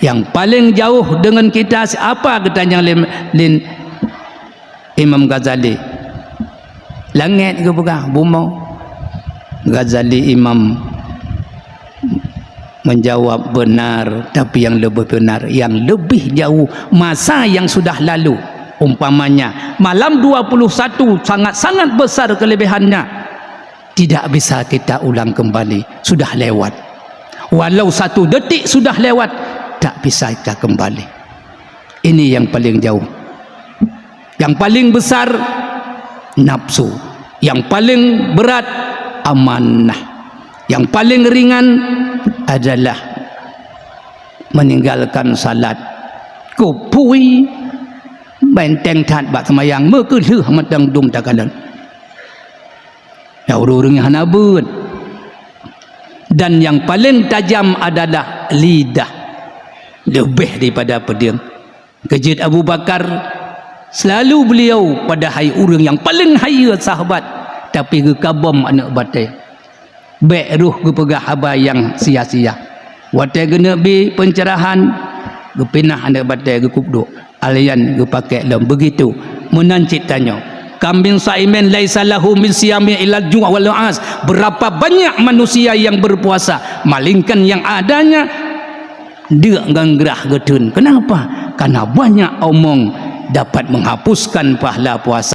Yang paling jauh dengan kita apa katanya Lin Imam Ghazali? Langit ke bukan? Bumi. Ghazali Imam menjawab benar, tapi yang lebih benar, yang lebih jauh masa yang sudah lalu. Umpamanya malam 21 sangat-sangat besar kelebihannya, tidak bisa kita ulang kembali, sudah lewat. Walau 1 detik sudah lewat, tak bisa kita kembali. Ini yang paling jauh. Yang paling besar nafsu, yang paling berat amanah, yang paling ringan adalah meninggalkan salat. Kupui benteng tat bak semayang mekelih matang dung takalan. Ya urung hanabun. Dan yang paling tajam adalah lidah, lebih daripada pedang. Kejid Abu Bakar selalu beliau pada hai orang yang paling haya sahabat, tapi gekabom anak batai. Baik ruh gepegah habai yang sia-sia. Watai kena bi pencerahan, gepinah anak batai gekubduk. Alian gepakai dalam begitu menancit tanya. Kambing saimen laisa lahu min siyami ilal ju' wal as. Berapa banyak manusia yang berpuasa, malingkan yang adanya dia ganggerah getun. Kenapa? Karena banyak omong dapat menghapuskan pahala puasa.